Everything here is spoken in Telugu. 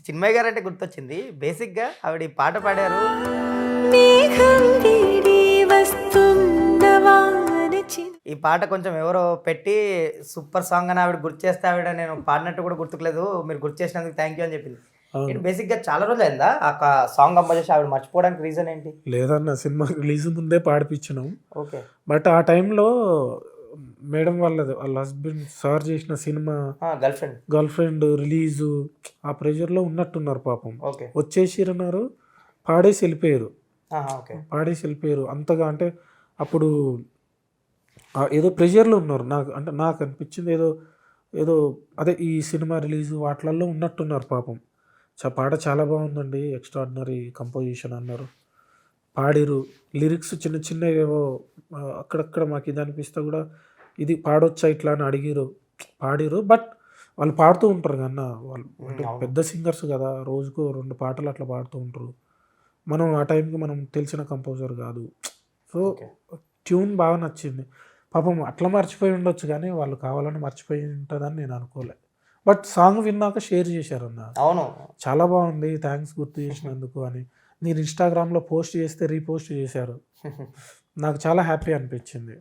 చిన్మయ్య గారంటే గుర్తొచ్చింది. బేసిక్‌గా ఆవిడ ఈ పాట పాడారు. మేఘం వీడి వస్తున్న వాన ఈ పాట కొంచెం ఎవరో పెట్టి సూపర్ సాంగ్ అని ఆవిడ గుర్తు చేస్తే ఆవిడ నేను పాడినట్టు కూడా గుర్తుకులేదు. మీరు గుర్తు చేసినందుకు థ్యాంక్ యూ అని చెప్పింది. అవును. ఏంటి బేసిక్‌గా చాలా రోజులయిందా సాంగ్ కంపోజ్ చేసి ఆవిడ మర్చిపోవడానికి రీజన్ ఏంటి? లేదన్న సినిమా రిలీజ్ ముందే పాడిపించినాం. ఓకే. బట్ ఆ టైంలో మేడం వాళ్ళ హస్బెండ్ సార్ చేసిన సినిమా గర్ల్ ఫ్రెండ్ రిలీజు ఆ ప్రెషర్లో ఉన్నట్టున్నారు పాపం. ఓకే. వచ్చేసిరన్నారు, పాడేసి వెళ్ళిపోయారు. ఓకే. పాడేసి వెళ్ళిపోయారు. అంతగా అంటే అప్పుడు ఏదో ప్రెషర్లో ఉన్నారు. నాకు అనిపించింది ఏదో ఏదో అదే ఈ సినిమా రిలీజు వాటిలలో ఉన్నట్టున్నారు పాపం. పాట చాలా బాగుందండి, ఎక్స్ట్రాడినరీ కంపోజిషన్ అన్నారు, పాడిరు. లిరిక్స్ చిన్న చిన్నవి ఏవో అక్కడక్కడ మాకు ఇది అనిపిస్తే కూడా ఇది పాడొచ్చా ఇట్లా అని అడిగిరు, పాడిరు. బట్ వాళ్ళు పాడుతూ ఉంటారు కన్నా, వాళ్ళు అంటే పెద్ద సింగర్స్ కదా, రోజుకు 2 పాటలు అట్లా పాడుతూ ఉంటారు. మనం ఆ టైంకి మనం తెలిసిన కంపోజర్ కాదు. సో ట్యూన్ బాగా నచ్చింది. పాపం అట్లా మర్చిపోయి ఉండొచ్చు కానీ వాళ్ళు కావాలని మర్చిపోయి ఉంటుందని నేను అనుకోలే. బట్ సాంగ్ విన్నాక షేర్ చేశారన్న. అవును, చాలా బాగుంది, థ్యాంక్స్ గుర్తు చేసినందుకు అని. నేను ఇన్స్టాగ్రామ్లో పోస్ట్ చేస్తే రీపోస్ట్ చేశారు. నాకు చాలా హ్యాపీ అనిపించింది.